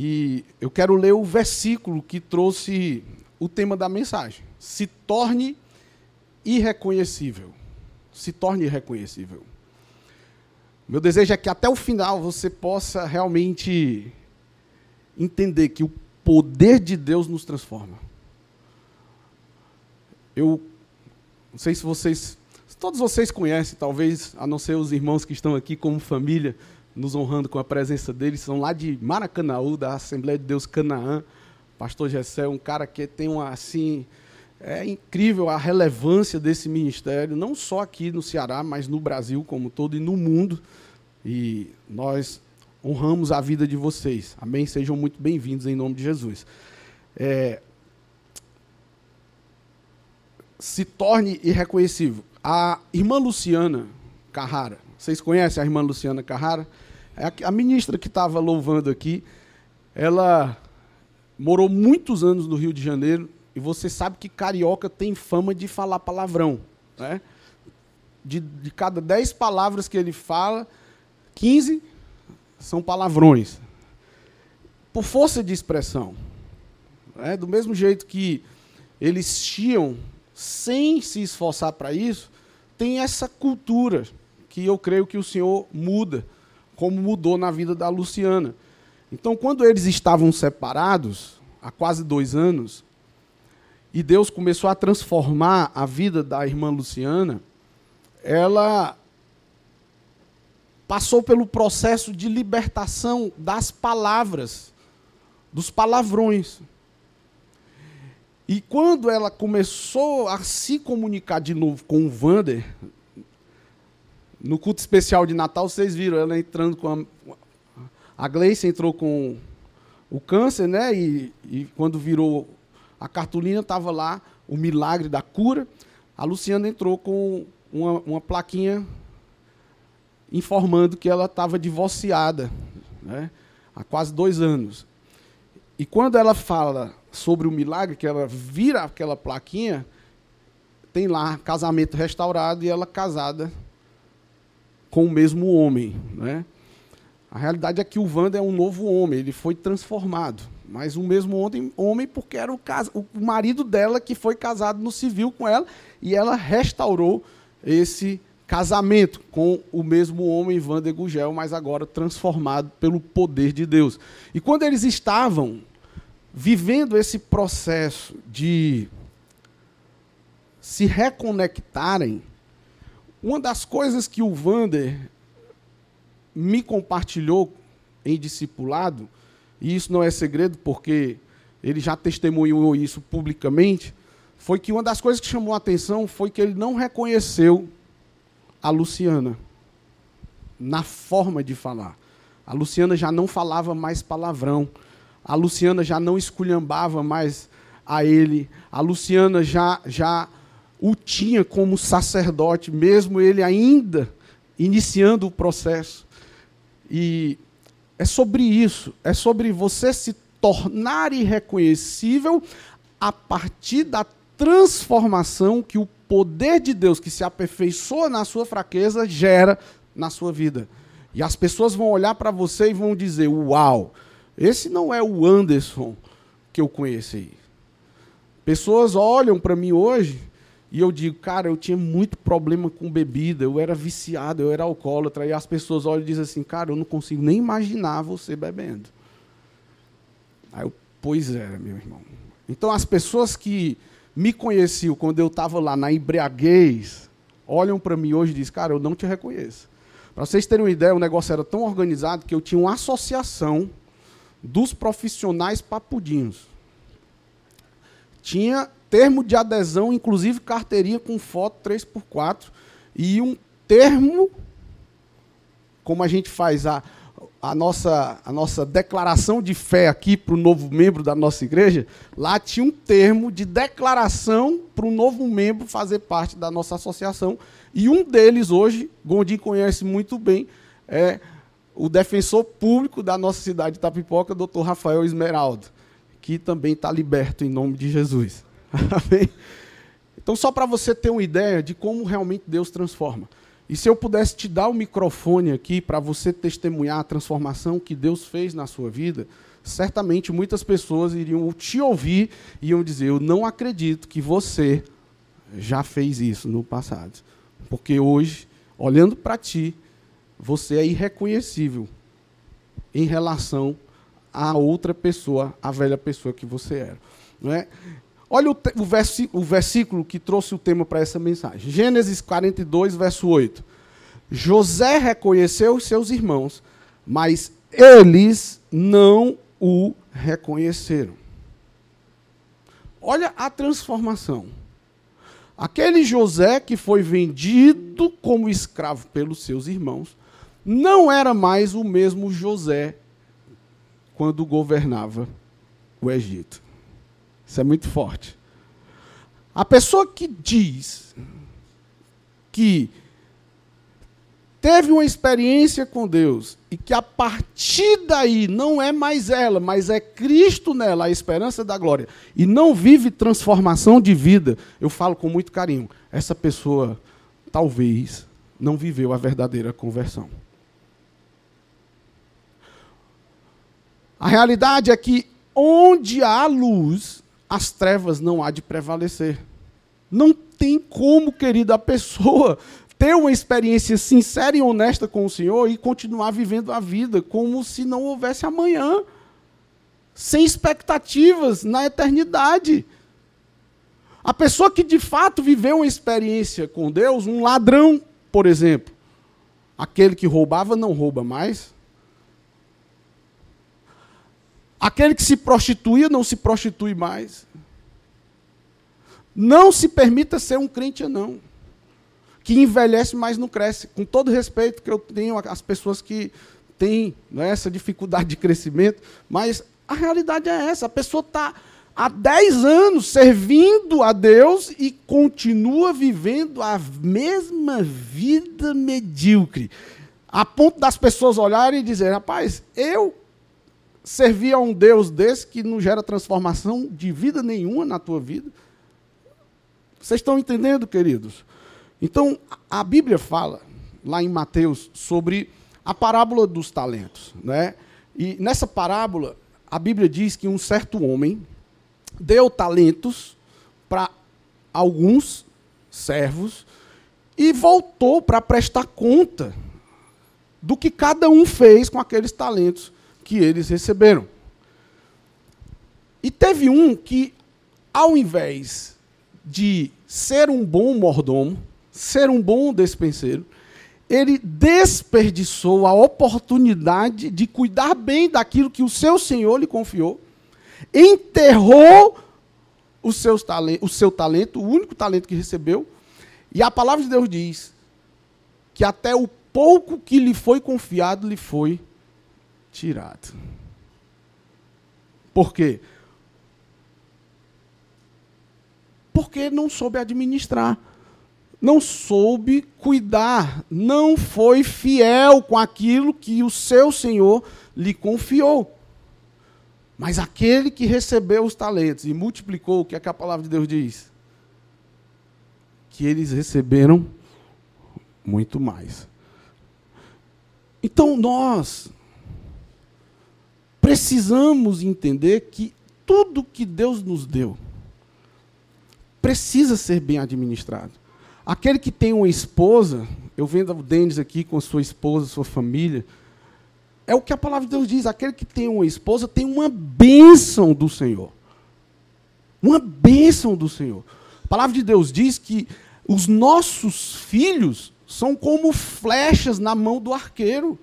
E eu quero ler o versículo que trouxe o tema da mensagem. Se torne irreconhecível. Se torne irreconhecível. Meu desejo é que até o final você possa realmente entender que o poder de Deus nos transforma. Eu não sei se todos vocês conhecem, talvez, a não ser os irmãos que estão aqui como família, nos honrando com a presença deles, são lá de Maracanaú, da Assembleia de Deus Canaã. Pastor Gessé é um cara que tem é incrível a relevância desse ministério, não só aqui no Ceará, mas no Brasil como todo e no mundo. E nós honramos a vida de vocês. Amém? Sejam muito bem-vindos em nome de Jesus. Se torne irreconhecível. A irmã Luciana Carrara, vocês conhecem a irmã Luciana Carrara? É a ministra que estava louvando aqui. Ela morou muitos anos no Rio de Janeiro e você sabe que carioca tem fama de falar palavrão, né? De cada 10 palavras que ele fala, 15 são palavrões. Por força de expressão. Né? Do mesmo jeito que eles tinham, sem se esforçar para isso, tem essa cultura que eu creio que o Senhor muda, como mudou na vida da Luciana. Então, quando eles estavam separados, há quase 2 anos, e Deus começou a transformar a vida da irmã Luciana, ela passou pelo processo de libertação das palavras, dos palavrões. E quando ela começou a se comunicar de novo com o Wander, no culto especial de Natal, vocês viram ela entrando com a Gleice entrou com o câncer, né? E quando virou a cartolina, estava lá o milagre da cura. A Luciana entrou com uma plaquinha informando que ela estava divorciada, né? Há quase 2 anos. E quando ela fala sobre o milagre, que ela vira aquela plaquinha, tem lá casamento restaurado e ela casada com o mesmo homem, né? A realidade é que o Wander é um novo homem, ele foi transformado, mas o mesmo homem porque era o marido dela que foi casado no civil com ela e ela restaurou esse casamento com o mesmo homem, Wander Gugel, mas agora transformado pelo poder de Deus. E quando eles estavam vivendo esse processo de se reconectarem, uma das coisas que o Wander me compartilhou em discipulado, e isso não é segredo porque ele já testemunhou isso publicamente, foi que uma das coisas que chamou a atenção foi que ele não reconheceu a Luciana na forma de falar. A Luciana já não falava mais palavrão. A Luciana já não esculhambava mais a ele. A Luciana já o tinha como sacerdote, mesmo ele ainda iniciando o processo. E é sobre isso, é sobre você se tornar irreconhecível a partir da transformação que o poder de Deus, que se aperfeiçoa na sua fraqueza, gera na sua vida. E as pessoas vão olhar para você e vão dizer, uau, esse não é o Anderson que eu conheci. Pessoas olham para mim hoje e eu digo, cara, eu tinha muito problema com bebida, eu era viciado, eu era alcoólatra, e as pessoas olham e dizem assim, cara, eu não consigo nem imaginar você bebendo. Aí eu, pois é, meu irmão. Então as pessoas que me conheciam quando eu estava lá na embriaguez, olham para mim hoje e dizem, cara, eu não te reconheço. Para vocês terem uma ideia, o negócio era tão organizado que eu tinha uma associação dos profissionais papudinhos. Tinha termo de adesão, inclusive carteirinha com foto 3x4, e um termo, como a gente faz a nossa declaração de fé aqui para o novo membro da nossa igreja, lá tinha um termo de declaração para o novo membro fazer parte da nossa associação, e um deles hoje, Gondim conhece muito bem, é o defensor público da nossa cidade de Itapipoca, Dr. Rafael Esmeraldo, que também está liberto em nome de Jesus. Amém? Então, só para você ter uma ideia de como realmente Deus transforma. E se eu pudesse te dar o microfone aqui para você testemunhar a transformação que Deus fez na sua vida, certamente muitas pessoas iriam te ouvir e iam dizer: eu não acredito que você já fez isso no passado. Porque hoje, olhando para ti, você é irreconhecível em relação a outra pessoa, a velha pessoa que você era. Não é? Olha o versículo que trouxe o tema para essa mensagem. Gênesis 42, verso 8. José reconheceu os seus irmãos, mas eles não o reconheceram. Olha a transformação. Aquele José que foi vendido como escravo pelos seus irmãos, não era mais o mesmo José quando governava o Egito. Isso é muito forte. A pessoa que diz que teve uma experiência com Deus e que a partir daí não é mais ela, mas é Cristo nela, a esperança da glória, e não vive transformação de vida, eu falo com muito carinho, essa pessoa talvez não viveu a verdadeira conversão. A realidade é que onde há luz, as trevas não há de prevalecer. Não tem como, querida, a pessoa ter uma experiência sincera e honesta com o Senhor e continuar vivendo a vida como se não houvesse amanhã, sem expectativas na eternidade. A pessoa que de fato viveu uma experiência com Deus, um ladrão, por exemplo, aquele que roubava não rouba mais. Aquele que se prostituía não se prostitui mais. Não se permita ser um crente anão, que envelhece, mas não cresce. Com todo respeito que eu tenho às pessoas que têm, né, essa dificuldade de crescimento, mas a realidade é essa. A pessoa está há 10 anos servindo a Deus e continua vivendo a mesma vida medíocre, a ponto das pessoas olharem e dizerem: rapaz, eu servir a um Deus desse que não gera transformação de vida nenhuma na tua vida. Vocês estão entendendo, queridos? Então, a Bíblia fala, lá em Mateus, sobre a parábola dos talentos, né? E nessa parábola, a Bíblia diz que um certo homem deu talentos para alguns servos e voltou para prestar conta do que cada um fez com aqueles talentos que eles receberam. E teve um que, ao invés de ser um bom mordomo, ser um bom despenseiro, ele desperdiçou a oportunidade de cuidar bem daquilo que o seu Senhor lhe confiou, enterrou o seu talento, o único talento que recebeu, e a palavra de Deus diz que até o pouco que lhe foi confiado lhe foi tirado. Por quê? Porque não soube administrar, não soube cuidar, não foi fiel com aquilo que o seu Senhor lhe confiou. Mas aquele que recebeu os talentos e multiplicou, o que é que a palavra de Deus diz? Que eles receberam muito mais. Então nós precisamos entender que tudo que Deus nos deu precisa ser bem administrado. Aquele que tem uma esposa, eu vendo o Denis aqui com sua esposa, sua família, é o que a palavra de Deus diz: aquele que tem uma esposa tem uma bênção do Senhor. Uma bênção do Senhor. A palavra de Deus diz que os nossos filhos são como flechas na mão do arqueiro.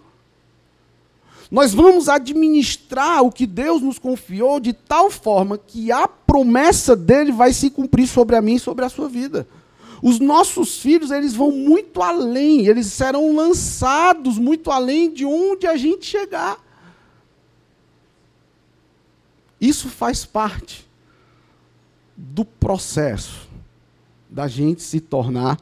Nós vamos administrar o que Deus nos confiou de tal forma que a promessa dele vai se cumprir sobre a mim e sobre a sua vida. Os nossos filhos, eles vão muito além, eles serão lançados muito além de onde a gente chegar. Isso faz parte do processo da gente se tornar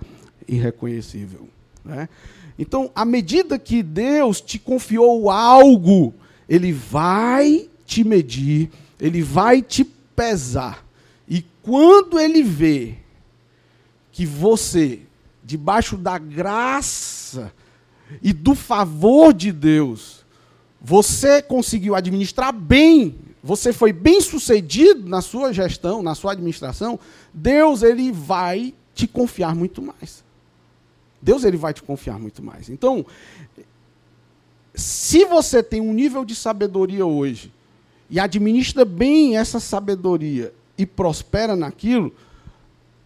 irreconhecível, né? Então, à medida que Deus te confiou algo, Ele vai te medir, Ele vai te pesar. E quando Ele vê que você, debaixo da graça e do favor de Deus, você conseguiu administrar bem, você foi bem sucedido na sua gestão, na sua administração, Deus ele vai te confiar muito mais. Deus ele vai te confiar muito mais. Então, se você tem um nível de sabedoria hoje e administra bem essa sabedoria e prospera naquilo,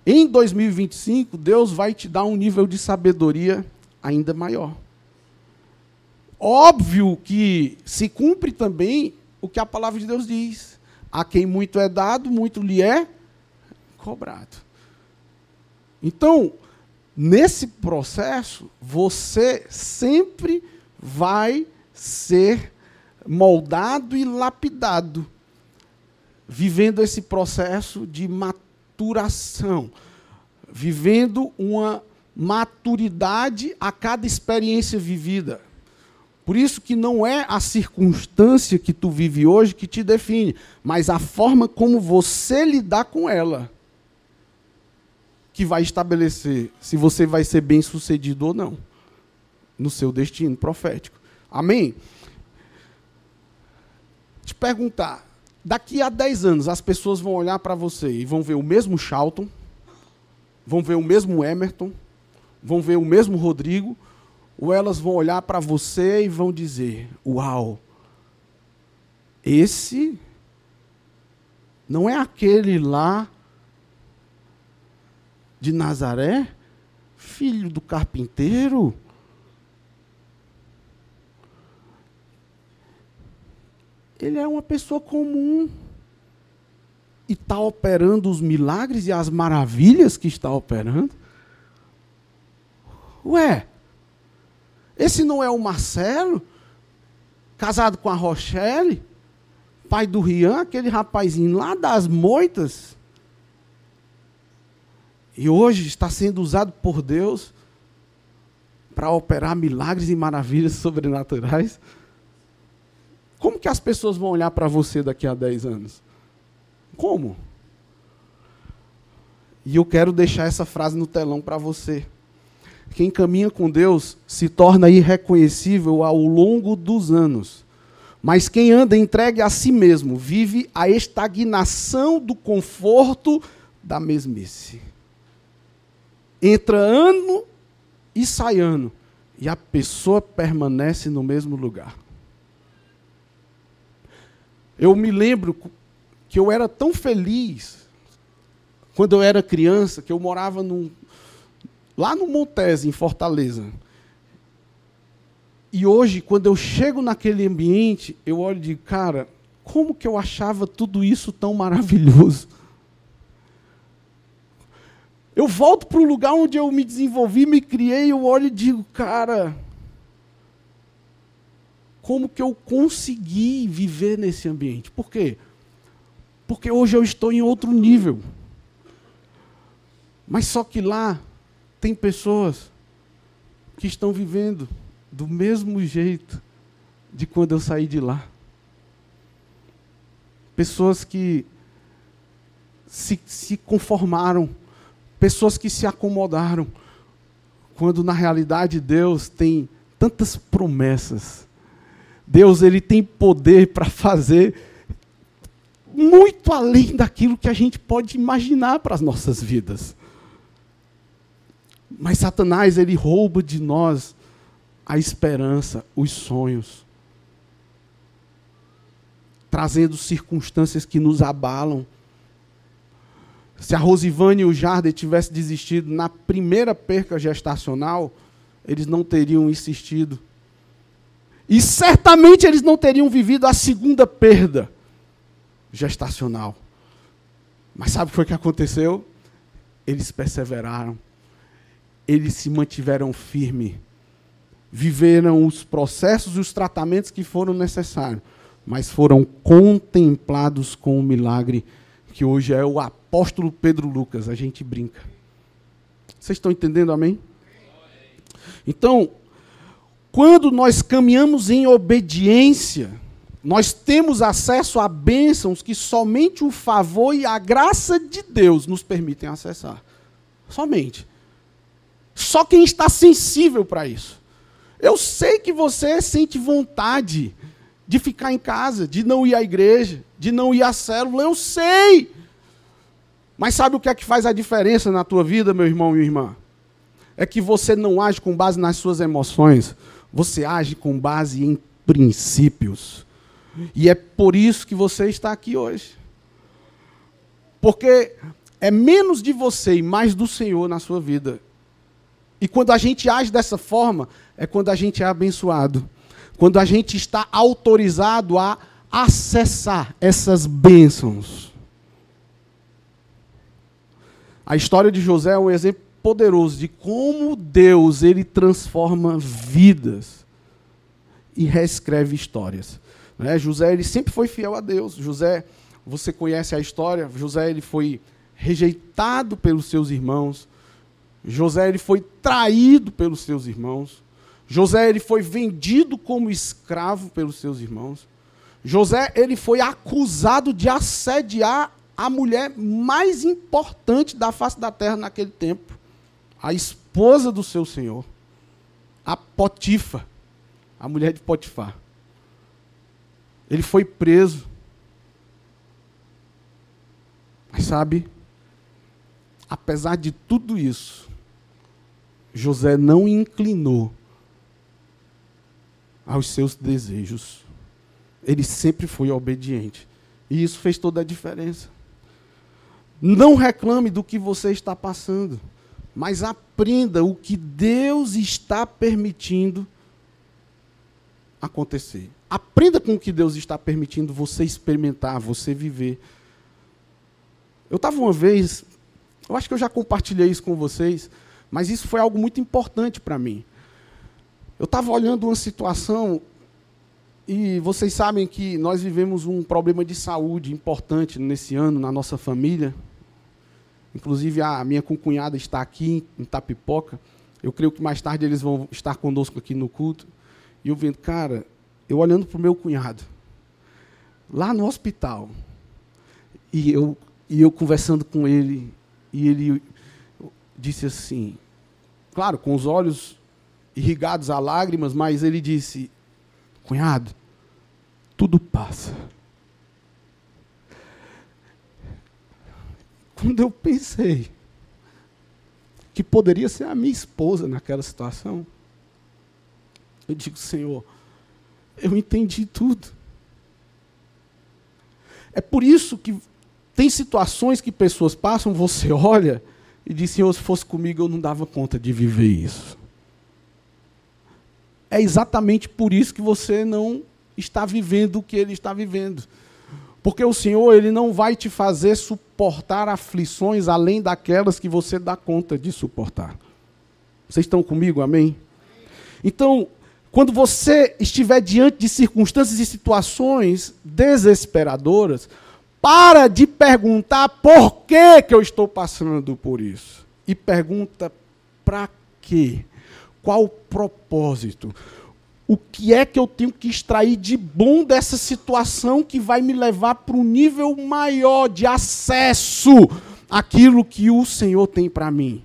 em 2025, Deus vai te dar um nível de sabedoria ainda maior. Óbvio que se cumpre também o que a palavra de Deus diz. A quem muito é dado, muito lhe é cobrado. Então, nesse processo, você sempre vai ser moldado e lapidado, vivendo esse processo de maturação, vivendo uma maturidade a cada experiência vivida. Por isso que não é a circunstância que tu vive hoje que te define, mas a forma como você lidar com ela que vai estabelecer se você vai ser bem-sucedido ou não no seu destino profético. Amém? Te perguntar, daqui a 10 anos as pessoas vão olhar para você e vão ver o mesmo Charlton, vão ver o mesmo Emerton, vão ver o mesmo Rodrigo, ou elas vão olhar para você e vão dizer, uau, esse não é aquele lá de Nazaré, filho do carpinteiro? Ele é uma pessoa comum e está operando os milagres e as maravilhas que está operando. Ué, esse não é o Marcelo, casado com a Rochelle, pai do Rian, aquele rapazinho lá das moitas, e hoje está sendo usado por Deus para operar milagres e maravilhas sobrenaturais? Como que as pessoas vão olhar para você daqui a 10 anos? Como? E eu quero deixar essa frase no telão para você. Quem caminha com Deus se torna irreconhecível ao longo dos anos. Mas quem anda entregue a si mesmo vive a estagnação do conforto da mesmice. Entra ano e sai ano, e a pessoa permanece no mesmo lugar. Eu me lembro que eu era tão feliz quando eu era criança, que eu morava lá no Montese, em Fortaleza. E hoje, quando eu chego naquele ambiente, eu olho e digo, cara, como que eu achava tudo isso tão maravilhoso? Eu volto para o lugar onde eu me desenvolvi, me criei, eu olho e digo, cara, como que eu consegui viver nesse ambiente? Por quê? Porque hoje eu estou em outro nível. Mas só que lá tem pessoas que estão vivendo do mesmo jeito de quando eu saí de lá. Pessoas que se conformaram, pessoas que se acomodaram, quando na realidade Deus tem tantas promessas. Deus ele tem poder para fazer muito além daquilo que a gente pode imaginar para as nossas vidas. Mas Satanás ele rouba de nós a esperança, os sonhos, trazendo circunstâncias que nos abalam. Se a Rosivane e o Jardim tivessem desistido na primeira perca gestacional, eles não teriam insistido. E certamente eles não teriam vivido a segunda perda gestacional. Mas sabe o que foi que aconteceu? Eles perseveraram. Eles se mantiveram firmes. Viveram os processos e os tratamentos que foram necessários. Mas foram contemplados com o milagre que hoje é o apóstolo Pedro Lucas. A gente brinca. Vocês estão entendendo, amém? Então, quando nós caminhamos em obediência, nós temos acesso a bênçãos que somente o favor e a graça de Deus nos permitem acessar. Somente. Só quem está sensível para isso. Eu sei que você sente vontade de ficar em casa, de não ir à igreja, de não ir à célula, eu sei. Mas sabe o que é que faz a diferença na tua vida, meu irmão e minha irmã? É que você não age com base nas suas emoções, você age com base em princípios. E é por isso que você está aqui hoje. Porque é menos de você e mais do Senhor na sua vida. E quando a gente age dessa forma, é quando a gente é abençoado. Quando a gente está autorizado a acessar essas bênçãos. A história de José é um exemplo poderoso de como Deus ele transforma vidas e reescreve histórias. José ele sempre foi fiel a Deus. José, você conhece a história, José ele foi rejeitado pelos seus irmãos. José ele foi traído pelos seus irmãos. José ele foi vendido como escravo pelos seus irmãos. José ele foi acusado de assediar a mulher mais importante da face da terra naquele tempo, a esposa do seu senhor, a Potifa, a mulher de Potifar. Ele foi preso. Mas sabe, apesar de tudo isso, José não inclinou aos seus desejos. Ele sempre foi obediente. E isso fez toda a diferença. Não reclame do que você está passando, mas aprenda o que Deus está permitindo acontecer. Aprenda com o que Deus está permitindo você experimentar, você viver. Eu estava uma vez, eu acho que eu já compartilhei isso com vocês, mas isso foi algo muito importante para mim. Eu estava olhando uma situação, e vocês sabem que nós vivemos um problema de saúde importante nesse ano na nossa família. Inclusive, a minha concunhada está aqui em Itapipoca. Eu creio que mais tarde eles vão estar conosco aqui no culto. E eu vendo, cara, eu olhando para o meu cunhado, lá no hospital, e eu conversando com ele, e ele disse assim, claro, com os olhos irrigados a lágrimas, mas ele disse, cunhado, tudo passa. Quando eu pensei que poderia ser a minha esposa naquela situação, eu digo, Senhor, eu entendi tudo. É por isso que tem situações que pessoas passam, você olha e diz, Senhor, se fosse comigo eu não dava conta de viver isso. É exatamente por isso que você não está vivendo o que ele está vivendo. Porque o Senhor ele não vai te fazer suportar aflições além daquelas que você dá conta de suportar. Vocês estão comigo, amém? Então, quando você estiver diante de circunstâncias e situações desesperadoras, para de perguntar por que eu estou passando por isso. E pergunta para quê? Qual o propósito? O que é que eu tenho que extrair de bom dessa situação que vai me levar para um nível maior de acesso àquilo que o Senhor tem para mim?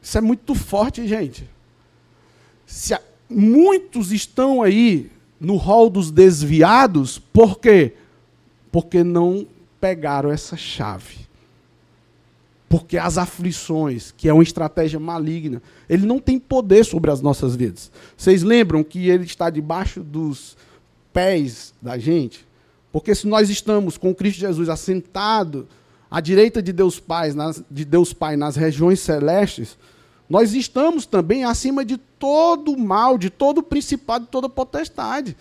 Isso é muito forte, gente. Muitos estão aí no rol dos desviados, por quê? Porque não pegaram essa chave. Porque as aflições, que é uma estratégia maligna, ele não tem poder sobre as nossas vidas. Vocês lembram que ele está debaixo dos pés da gente? Porque se nós estamos com Cristo Jesus assentado à direita de Deus Pai nas regiões celestes, nós estamos também acima de todo mal, de todo principado, de toda potestade.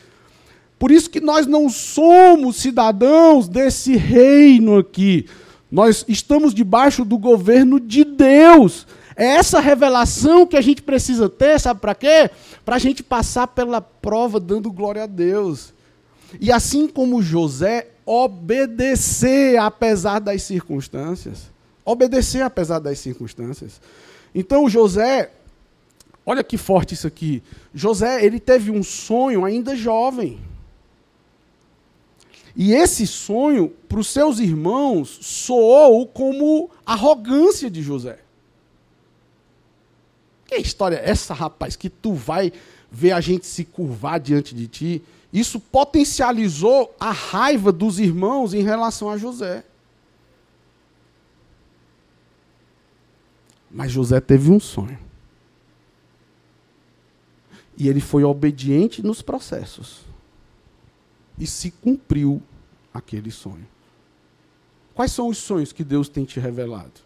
Por isso que nós não somos cidadãos desse reino aqui. Nós estamos debaixo do governo de Deus. É essa revelação que a gente precisa ter, sabe para quê? Para a gente passar pela prova dando glória a Deus. E assim como José, obedecer apesar das circunstâncias. Obedecer apesar das circunstâncias. Então José, olha que forte isso aqui. José, ele teve um sonho ainda jovem. E esse sonho, para os seus irmãos, soou como arrogância de José. Que história é essa, rapaz, que tu vai ver a gente se curvar diante de ti, isso potencializou a raiva dos irmãos em relação a José. Mas José teve um sonho. E ele foi obediente nos processos. E se cumpriu aquele sonho. Quais são os sonhos que Deus tem te revelado?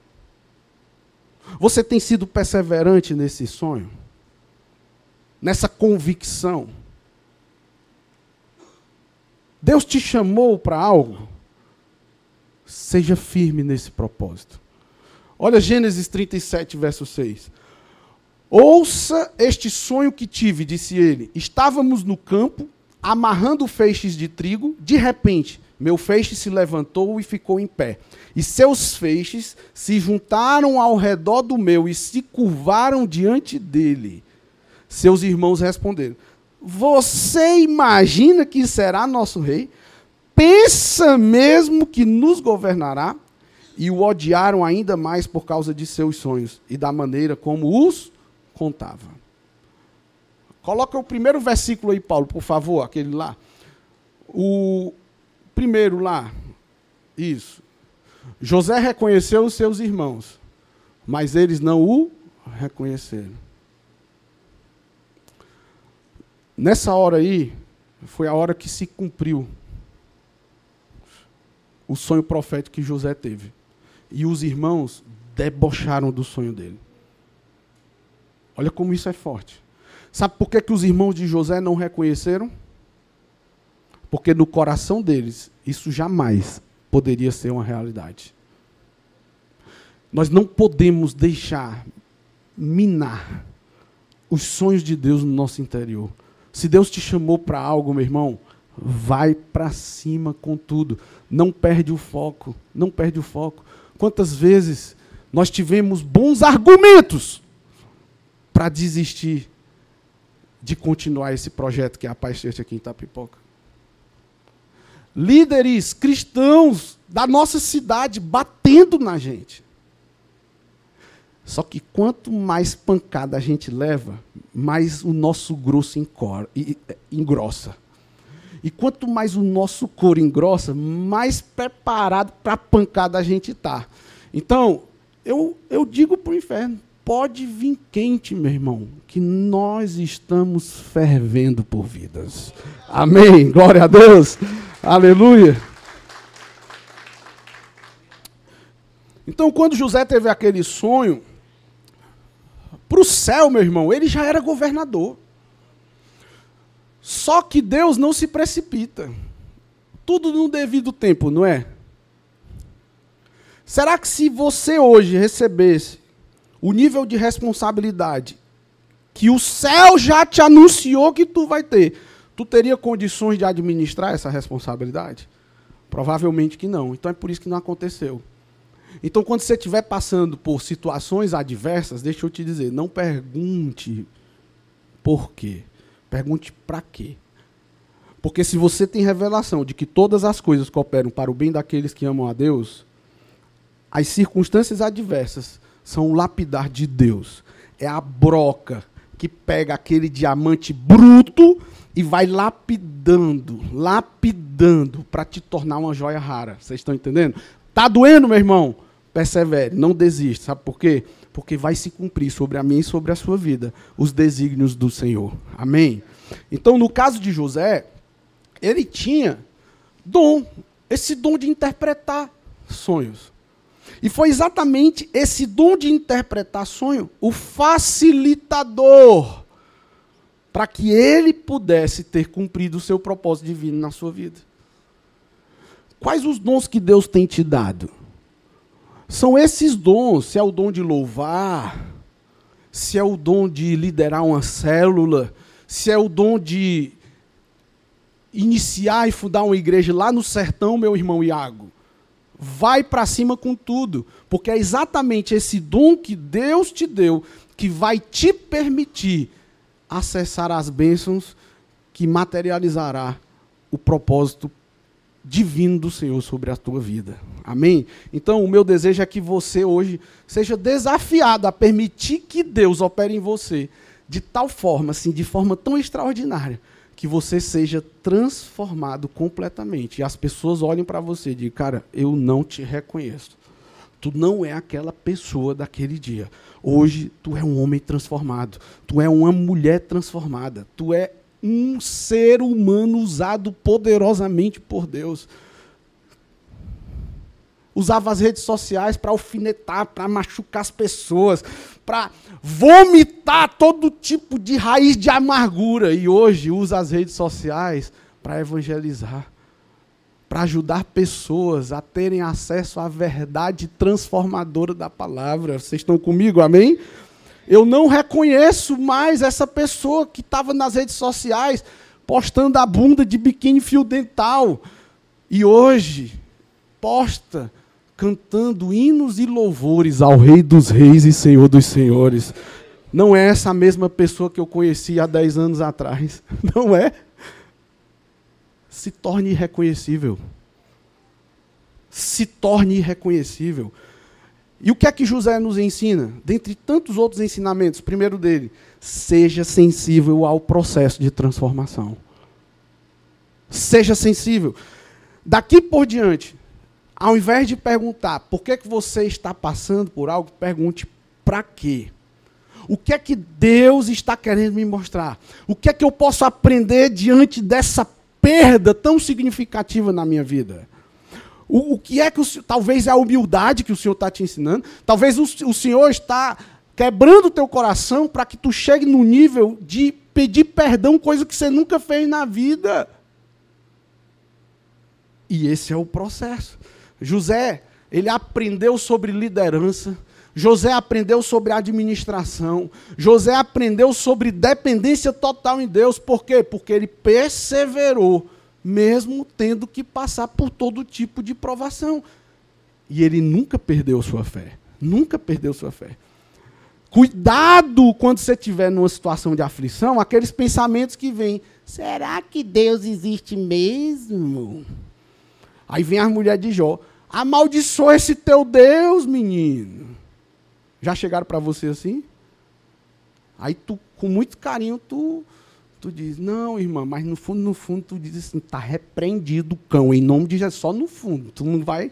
Você tem sido perseverante nesse sonho? Nessa convicção? Deus te chamou para algo? Seja firme nesse propósito. Olha Gênesis 37, verso 6. Ouça este sonho que tive, disse ele. Estávamos no campo, amarrando feixes de trigo. De repente, meu feixe se levantou e ficou em pé. E seus feixes se juntaram ao redor do meu e se curvaram diante dele. Seus irmãos responderam: você imagina que será nosso rei? Pensa mesmo que nos governará? E o odiaram ainda mais por causa de seus sonhos e da maneira como os contava. Coloca o primeiro versículo aí, Paulo, por favor, aquele lá. O primeiro lá. Isso. José reconheceu os seus irmãos, mas eles não o reconheceram. Nessa hora aí, foi a hora que se cumpriu o sonho profético que José teve. E os irmãos debocharam do sonho dele. Olha como isso é forte. Sabe por que os irmãos de José não reconheceram? Porque no coração deles, isso jamais poderia ser uma realidade. Nós não podemos deixar minar os sonhos de Deus no nosso interior. Se Deus te chamou para algo, meu irmão, vai para cima com tudo. Não perde o foco. Não perde o foco. Quantas vezes nós tivemos bons argumentos para desistir de continuar esse projeto que é a Paz Church aqui em Itapipoca? Líderes cristãos da nossa cidade batendo na gente. Só que quanto mais pancada a gente leva, mais o nosso grosso engrossa. E quanto mais o nosso couro engrossa, mais preparado para a pancada a gente está. Então, eu digo para o inferno, pode vir quente, meu irmão, que nós estamos fervendo por vidas. Amém, glória a Deus, aleluia. Então, quando José teve aquele sonho, para o céu, meu irmão, ele já era governador. Só que Deus não se precipita. Tudo no devido tempo, não é? Será que se você hoje recebesse o nível de responsabilidade que o céu já te anunciou que tu vai ter, tu teria condições de administrar essa responsabilidade? Provavelmente que não. Então é por isso que não aconteceu. Então quando você estiver passando por situações adversas, deixa eu te dizer, não pergunte por quê. Pergunte para quê. Porque se você tem revelação de que todas as coisas cooperam para o bem daqueles que amam a Deus, as circunstâncias adversas são o lapidar de Deus. É a broca que pega aquele diamante bruto e vai lapidando para te tornar uma joia rara. Vocês estão entendendo? Tá doendo, meu irmão? Persevere, não desista. Sabe por quê? Porque vai se cumprir sobre a minha e sobre a sua vida os desígnios do Senhor. Amém? Então, no caso de José, ele tinha esse dom de interpretar sonhos. E foi exatamente esse dom de interpretar sonho, o facilitador, para que ele pudesse ter cumprido o seu propósito divino na sua vida. Quais os dons que Deus tem te dado? São esses dons, se é o dom de louvar, se é o dom de liderar uma célula, se é o dom de iniciar e fundar uma igreja lá no sertão, meu irmão Iago. Vai para cima com tudo, porque é exatamente esse dom que Deus te deu que vai te permitir acessar as bênçãos que materializará o propósito divino do Senhor sobre a tua vida. Amém? Então, o meu desejo é que você hoje seja desafiado a permitir que Deus opere em você, de tal forma, assim, de forma tão extraordinária, que você seja transformado completamente. E as pessoas olhem para você e digam, cara, eu não te reconheço. Tu não é aquela pessoa daquele dia. Hoje, tu é um homem transformado. Tu é uma mulher transformada. Tu é um ser humano usado poderosamente por Deus. Usava as redes sociais para alfinetar, para machucar as pessoas, para vomitar todo tipo de raiz de amargura. E hoje usa as redes sociais para evangelizar, para ajudar pessoas a terem acesso à verdade transformadora da palavra. Vocês estão comigo, amém? Eu não reconheço mais essa pessoa que estava nas redes sociais postando a bunda de biquíni fio dental. E hoje posta cantando hinos e louvores ao Rei dos Reis e Senhor dos Senhores. Não é essa mesma pessoa que eu conheci há 10 anos atrás. Não é? Se torne irreconhecível. Se torne irreconhecível. E o que é que José nos ensina? Dentre tantos outros ensinamentos, primeiro dele, seja sensível ao processo de transformação. Seja sensível. Daqui por diante, ao invés de perguntar por que você está passando por algo, pergunte para quê? O que é que Deus está querendo me mostrar? O que é que eu posso aprender diante dessa perda tão significativa na minha vida? O que é que talvez é a humildade que o Senhor está te ensinando? Talvez o Senhor está quebrando o teu coração para que tu chegue no nível de pedir perdão, coisa que você nunca fez na vida. E esse é o processo. José, ele aprendeu sobre liderança. José aprendeu sobre administração. José aprendeu sobre dependência total em Deus. Por quê? Porque ele perseverou, mesmo tendo que passar por todo tipo de provação. E ele nunca perdeu sua fé. Nunca perdeu sua fé. Cuidado quando você estiver numa situação de aflição, aqueles pensamentos que vêm. Será que Deus existe mesmo? Aí vem a mulher de Jó. Amaldiçoa esse teu Deus, menino. Já chegaram para você assim? Aí tu, com muito carinho, tu diz, não, irmã, mas no fundo, tu diz assim, está repreendido o cão, em nome de Jesus, só no fundo. Tu não vai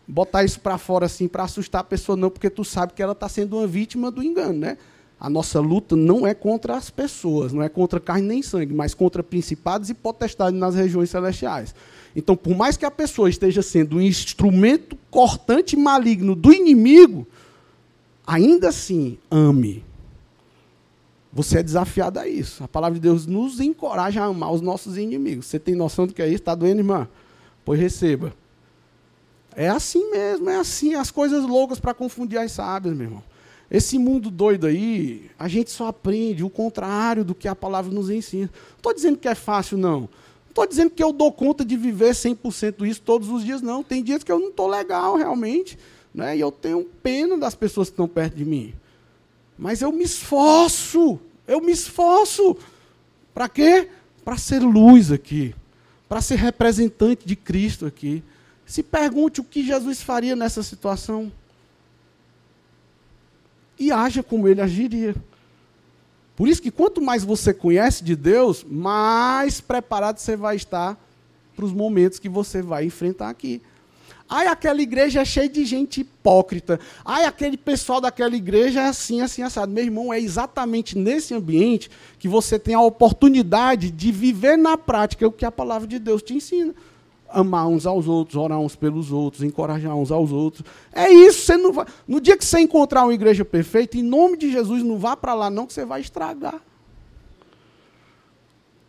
botar isso para fora assim, para assustar a pessoa, não, porque tu sabe que ela está sendo uma vítima do engano, né? A nossa luta não é contra as pessoas, não é contra carne nem sangue, mas contra principados e potestades nas regiões celestiais. Então, por mais que a pessoa esteja sendo um instrumento cortante e maligno do inimigo, ainda assim, ame. Você é desafiado a isso. A palavra de Deus nos encoraja a amar os nossos inimigos. Você tem noção do que é isso? Está doendo, irmã? Pois receba. É assim mesmo, é assim. As coisas loucas para confundir as sábias, meu irmão. Esse mundo doido aí, a gente só aprende o contrário do que a palavra nos ensina. Não estou dizendo que é fácil, não. Não estou dizendo que eu dou conta de viver 100% isso todos os dias, não. Tem dias que eu não estou legal, realmente. Né? E eu tenho pena das pessoas que estão perto de mim. Mas eu me esforço. Para quê? Para ser luz aqui. Para ser representante de Cristo aqui. Se pergunte o que Jesus faria nessa situação. E haja como ele agiria. Por isso que quanto mais você conhece de Deus, mais preparado você vai estar para os momentos que você vai enfrentar aqui. Ai, aquela igreja é cheia de gente hipócrita. Ai, aquele pessoal daquela igreja é assim, assim, assado. Meu irmão, é exatamente nesse ambiente que você tem a oportunidade de viver na prática o que a palavra de Deus te ensina. Amar uns aos outros, orar uns pelos outros, encorajar uns aos outros. É isso, você não vai. No dia que você encontrar uma igreja perfeita, em nome de Jesus, não vá para lá não, que você vai estragar.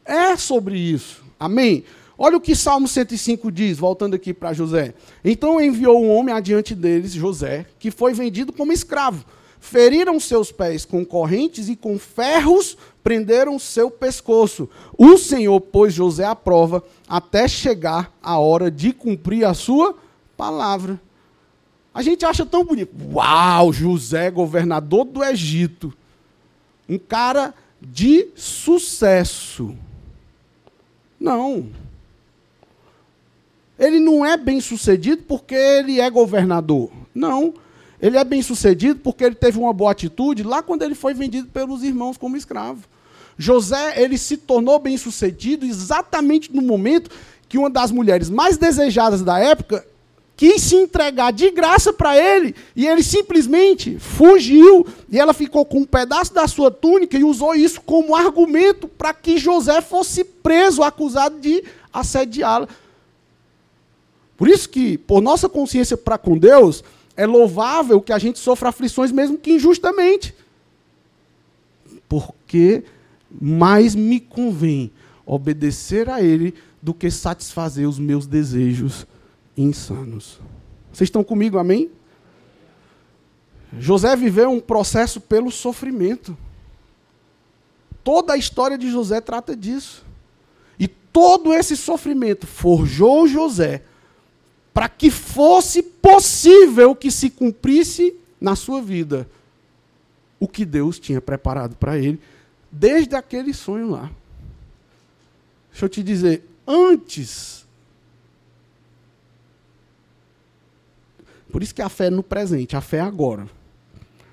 É sobre isso. Amém? Olha o que Salmo 105 diz, voltando aqui para José. Então enviou um homem adiante deles, José, que foi vendido como escravo. Feriram seus pés com correntes e com ferros prenderam seu pescoço. O Senhor pôs José à prova até chegar a hora de cumprir a sua palavra. A gente acha tão bonito. Uau, José, governador do Egito. Um cara de sucesso. Não. Ele não é bem sucedido porque ele é governador. Não. Ele é bem-sucedido porque ele teve uma boa atitude lá quando ele foi vendido pelos irmãos como escravo. José, ele se tornou bem-sucedido exatamente no momento que uma das mulheres mais desejadas da época quis se entregar de graça para ele, e ele simplesmente fugiu, e ela ficou com um pedaço da sua túnica e usou isso como argumento para que José fosse preso, acusado de assediá-la. Por isso que, por nossa consciência para com Deus, é louvável que a gente sofra aflições, mesmo que injustamente. Porque mais me convém obedecer a Ele do que satisfazer os meus desejos insanos. Vocês estão comigo, amém? José viveu um processo pelo sofrimento. Toda a história de José trata disso. E todo esse sofrimento forjou José para que fosse possível que se cumprisse na sua vida o que Deus tinha preparado para ele, desde aquele sonho lá. Deixa eu te dizer, antes... Por isso que a fé é no presente, a fé é agora.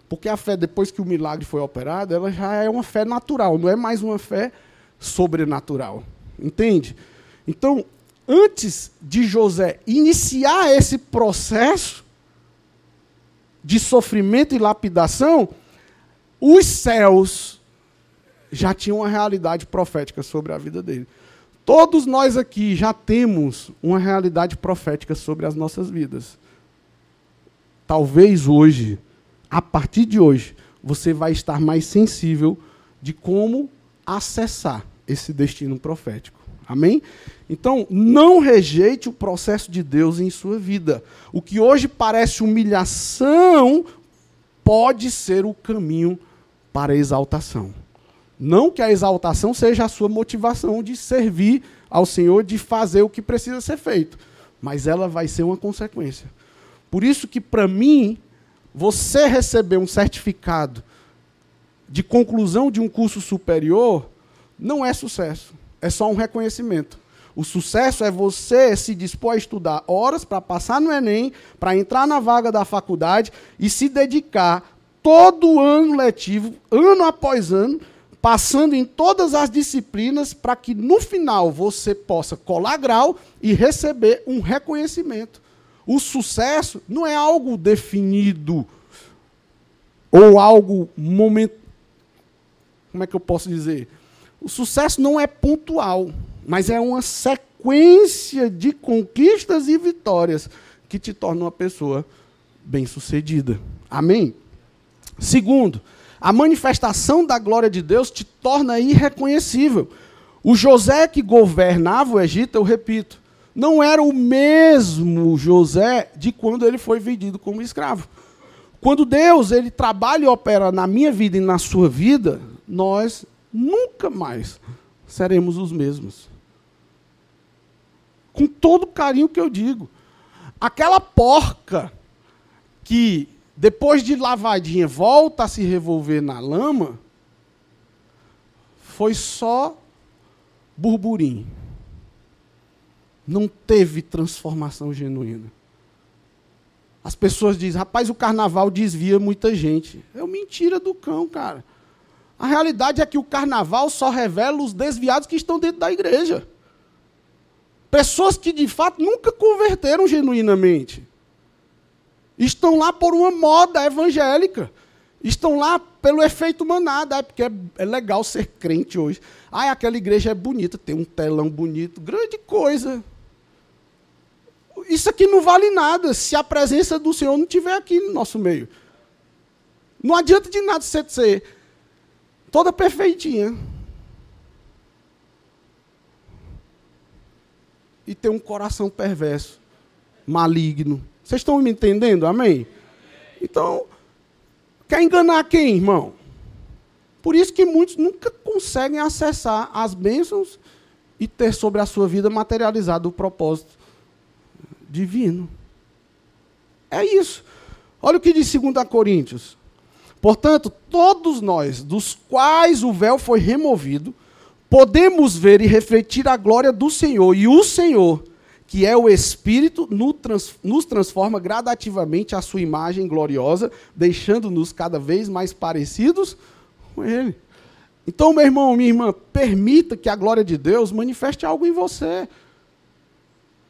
Porque a fé, depois que o milagre foi operado, ela já é uma fé natural, não é mais uma fé sobrenatural. Entende? Então, antes de José iniciar esse processo de sofrimento e lapidação, os céus já tinham uma realidade profética sobre a vida dele. Todos nós aqui já temos uma realidade profética sobre as nossas vidas. Talvez hoje, a partir de hoje, você vai estar mais sensível de como acessar esse destino profético. Amém? Então, não rejeite o processo de Deus em sua vida. O que hoje parece humilhação pode ser o caminho para a exaltação. Não que a exaltação seja a sua motivação de servir ao Senhor, de fazer o que precisa ser feito, mas ela vai ser uma consequência. Por isso que, para mim, você receber um certificado de conclusão de um curso superior não é sucesso, é só um reconhecimento. O sucesso é você se dispor a estudar horas para passar no Enem, para entrar na vaga da faculdade e se dedicar todo ano letivo, ano após ano, passando em todas as disciplinas para que, no final, você possa colar grau e receber um reconhecimento. O sucesso não é algo definido ou algo momentâneo. Como é que eu posso dizer? O sucesso não é pontual, mas é uma sequência de conquistas e vitórias que te torna uma pessoa bem-sucedida. Amém? Segundo, a manifestação da glória de Deus te torna irreconhecível. O José que governava o Egito, eu repito, não era o mesmo José de quando ele foi vendido como escravo. Quando Deus ele trabalha e opera na minha vida e na sua vida, nós nunca mais seremos os mesmos. Com todo o carinho que eu digo. Aquela porca que, depois de lavadinha, volta a se revolver na lama, foi só burburinho. Não teve transformação genuína. As pessoas dizem, rapaz, o carnaval desvia muita gente. É uma mentira do cão, cara. A realidade é que o carnaval só revela os desviados que estão dentro da igreja. Pessoas que, de fato, nunca converteram genuinamente. Estão lá por uma moda evangélica. Estão lá pelo efeito manada, porque é legal ser crente hoje. Ah, aquela igreja é bonita, tem um telão bonito, grande coisa. Isso aqui não vale nada se a presença do Senhor não estiver aqui no nosso meio. Não adianta de nada você ser toda perfeitinha e ter um coração perverso, maligno. Vocês estão me entendendo? Amém? Então, quer enganar quem, irmão? Por isso que muitos nunca conseguem acessar as bênçãos e ter sobre a sua vida materializado o propósito divino. É isso. Olha o que diz 2 Coríntios. Portanto, todos nós, dos quais o véu foi removido, podemos ver e refletir a glória do Senhor, e o Senhor, que é o Espírito, nos transforma gradativamente à sua imagem gloriosa, deixando-nos cada vez mais parecidos com Ele. Então, meu irmão, minha irmã, permita que a glória de Deus manifeste algo em você.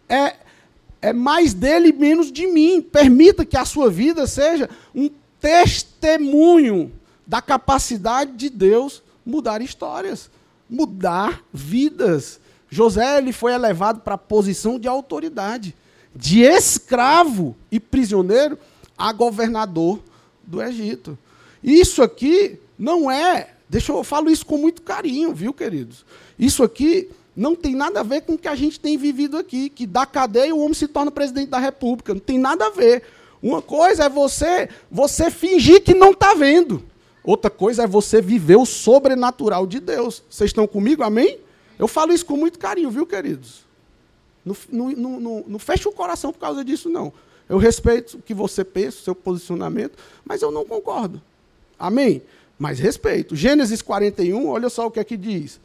É mais dele e menos de mim. Permita que a sua vida seja um testemunho da capacidade de Deus mudar histórias, mudar vidas. José ele foi elevado para a posição de autoridade, de escravo e prisioneiro a governador do Egito. Isso aqui não é, eu falo isso com muito carinho, viu, queridos? Isso aqui não tem nada a ver com o que a gente tem vivido aqui, que da cadeia o homem se torna presidente da República. Não tem nada a ver. Uma coisa é você fingir que não está vendo. Outra coisa é você viver o sobrenatural de Deus. Vocês estão comigo? Amém? Eu falo isso com muito carinho, viu, queridos? Não feche o coração por causa disso, não. Eu respeito o que você pensa, o seu posicionamento, mas eu não concordo. Amém? Mas respeito. Gênesis 41, olha só o que é que diz.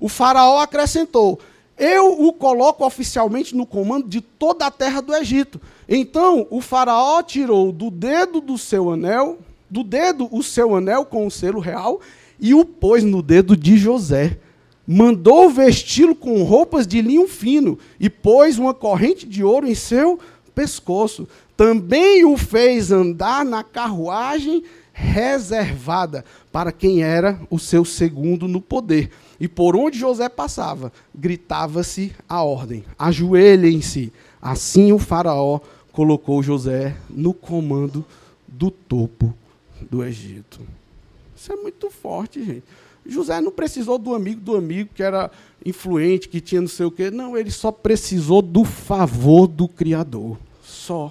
O faraó acrescentou: eu o coloco oficialmente no comando de toda a terra do Egito. Então o faraó tirou do dedo o seu anel com o selo real e o pôs no dedo de José. Mandou vesti-lo com roupas de linho fino e pôs uma corrente de ouro em seu pescoço. Também o fez andar na carruagem reservada para quem era o seu segundo no poder. E por onde José passava, gritava-se a ordem: ajoelhem-se. Assim o faraó colocou José no comando do topo do Egito. Isso é muito forte, gente. José não precisou do amigo que era influente, que tinha não sei o quê. Não, ele só precisou do favor do Criador. Só.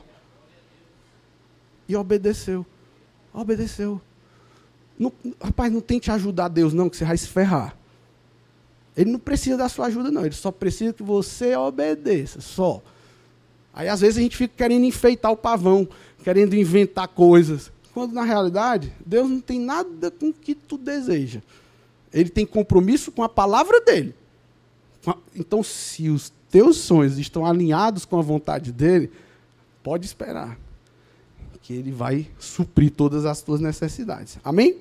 E obedeceu. Obedeceu. Não, rapaz, não tente ajudar Deus, não, que você vai se ferrar. Ele não precisa da sua ajuda, não. Ele só precisa que você obedeça, só. Aí, às vezes, a gente fica querendo enfeitar o pavão, querendo inventar coisas. Quando, na realidade, Deus não tem nada com o que tu deseja. Ele tem compromisso com a palavra dele. Então, se os teus sonhos estão alinhados com a vontade dele, pode esperar que ele vai suprir todas as tuas necessidades. Amém?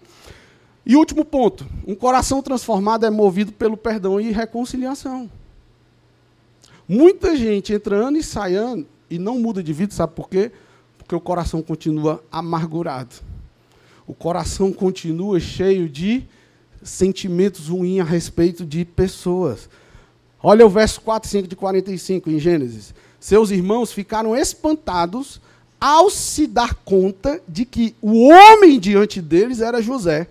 E último ponto, um coração transformado é movido pelo perdão e reconciliação. Muita gente entrando e saindo e não muda de vida, sabe por quê? Porque o coração continua amargurado. O coração continua cheio de sentimentos ruins a respeito de pessoas. Olha o verso 4 e 5 de 45 em Gênesis. Seus irmãos ficaram espantados ao se dar conta de que o homem diante deles era José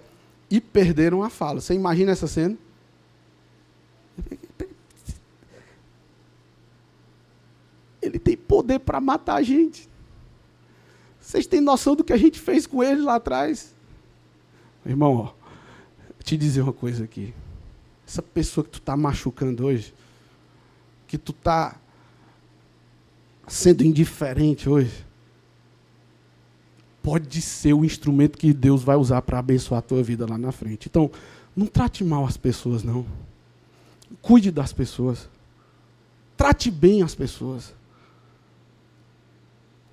e perderam a fala. Você imagina essa cena? Ele tem poder para matar a gente. Vocês têm noção do que a gente fez com ele lá atrás? Irmão, ó, te dizer uma coisa aqui. Essa pessoa que tu está machucando hoje, que tu está sendo indiferente hoje, pode ser o instrumento que Deus vai usar para abençoar a tua vida lá na frente. Então, não trate mal as pessoas, não. Cuide das pessoas. Trate bem as pessoas.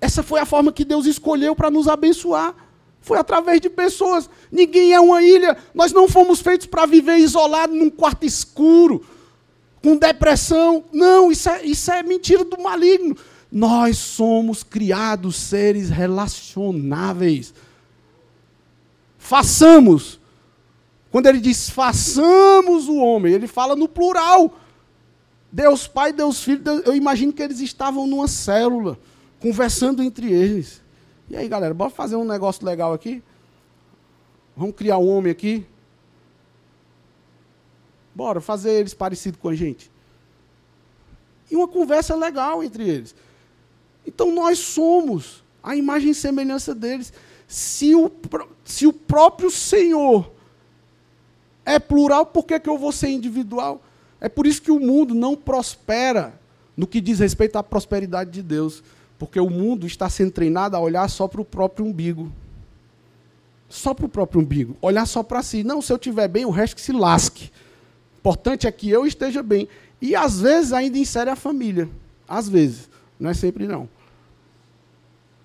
Essa foi a forma que Deus escolheu para nos abençoar. Foi através de pessoas. Ninguém é uma ilha. Nós não fomos feitos para viver isolado num quarto escuro, com depressão. Não, isso é mentira do maligno. Nós somos criados seres relacionáveis. Façamos. Quando ele diz façamos o homem, ele fala no plural. Deus Pai, Deus Filho, eu imagino que eles estavam numa célula, conversando entre eles. E aí, galera, bora fazer um negócio legal aqui? Vamos criar um homem aqui? Bora fazer eles parecidos com a gente. E uma conversa legal entre eles. Então, nós somos a imagem e semelhança deles. Se o próprio Senhor é plural, por que eu vou ser individual? É por isso que o mundo não prospera no que diz respeito à prosperidade de Deus. Porque o mundo está sendo treinado a olhar só para o próprio umbigo. Só para o próprio umbigo. Olhar só para si. Não, se eu estiver bem, o resto que se lasque. O importante é que eu esteja bem. E, às vezes, ainda insere a família. Às vezes. Não é sempre, não.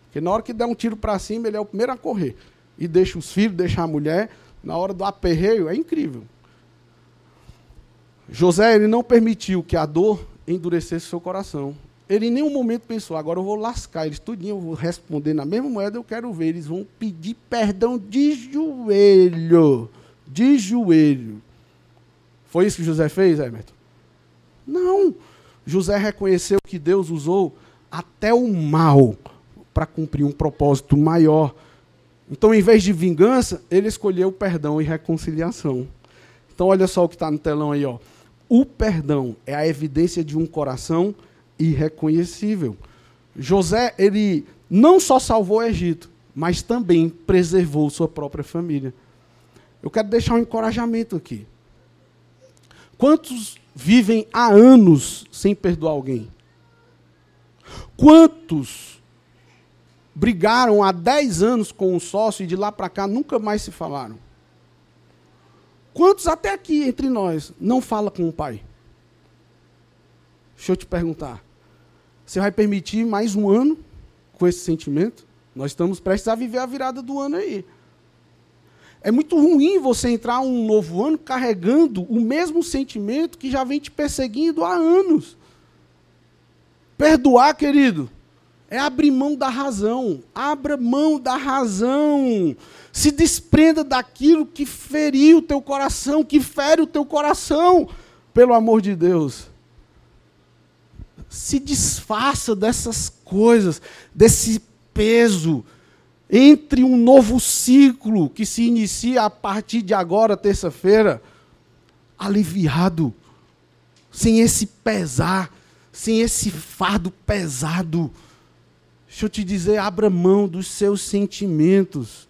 Porque na hora que der um tiro para cima, ele é o primeiro a correr. E deixa os filhos, deixa a mulher. Na hora do aperreio, é incrível. José, ele não permitiu que a dor endurecesse seu coração. Ele em nenhum momento pensou, agora eu vou lascar eles tudinho, eu vou responder na mesma moeda, eu quero ver. Eles vão pedir perdão de joelho. De joelho. Foi isso que José fez, Emerson? Não. José reconheceu que Deus usou até o mal para cumprir um propósito maior. Então, em vez de vingança, ele escolheu perdão e reconciliação. Então, olha só o que está no telão aí, ó. O perdão é a evidência de um coração irreconhecível. José, ele não só salvou o Egito, mas também preservou sua própria família. Eu quero deixar um encorajamento aqui. Quantos vivem há anos sem perdoar alguém? Quantos brigaram há 10 anos com um sócio e de lá para cá nunca mais se falaram? Quantos até aqui entre nós não fala com o pai? Deixa eu te perguntar. Você vai permitir mais um ano com esse sentimento? Nós estamos prestes a viver a virada do ano aí. É muito ruim você entrar um novo ano carregando o mesmo sentimento que já vem te perseguindo há anos. Perdoar, querido, é abrir mão da razão. Abra mão da razão. Se desprenda daquilo que feriu o teu coração, que fere o teu coração, pelo amor de Deus. Se desfaça dessas coisas, desse peso. Entre um novo ciclo que se inicia a partir de agora, terça-feira, aliviado, sem esse pesar, sem esse fardo pesado. Deixa eu te dizer, abra mão dos seus sentimentos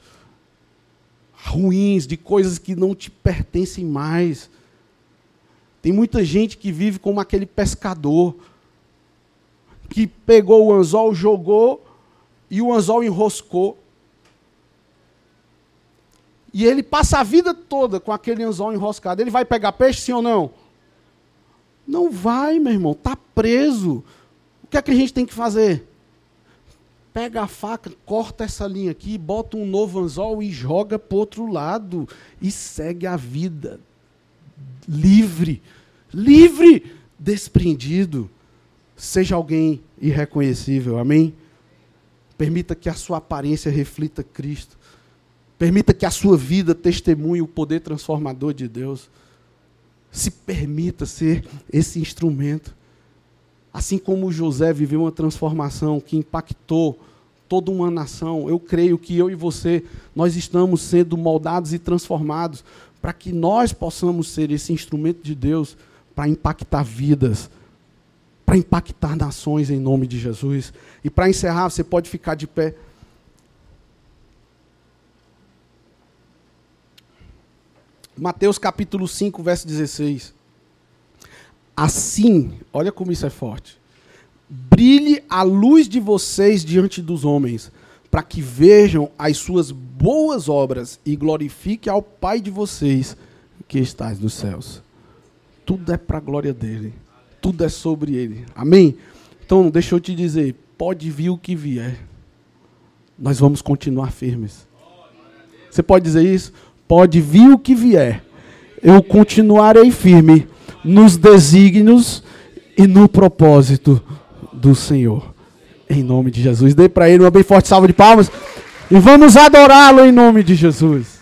ruins, de coisas que não te pertencem mais. Tem muita gente que vive como aquele pescador, que pegou o anzol, jogou, e o anzol enroscou. E ele passa a vida toda com aquele anzol enroscado. Ele vai pegar peixe, sim ou não? Não vai, meu irmão. Está preso. O que é que a gente tem que fazer? Pega a faca, corta essa linha aqui, bota um novo anzol e joga para o outro lado. E segue a vida. Livre. Livre. Desprendido. Seja alguém irreconhecível. Amém? Permita que a sua aparência reflita Cristo. Permita que a sua vida testemunhe o poder transformador de Deus. Se permita ser esse instrumento. Assim como José viveu uma transformação que impactou toda uma nação, eu creio que eu e você, nós estamos sendo moldados e transformados para que nós possamos ser esse instrumento de Deus para impactar vidas, para impactar nações em nome de Jesus. E para encerrar, você pode ficar de pé. Mateus capítulo 5, verso 16. Assim, olha como isso é forte. Brilhe a luz de vocês diante dos homens, para que vejam as suas boas obras e glorifique ao Pai de vocês que está nos céus. Tudo é para a glória dele. Tudo é sobre ele. Amém? Então, deixa eu te dizer, pode vir o que vier. Nós vamos continuar firmes. Você pode dizer isso? Pode vir o que vier, eu continuarei firme nos desígnios e no propósito do Senhor. Em nome de Jesus. Dê para ele uma bem forte salva de palmas e vamos adorá-lo em nome de Jesus.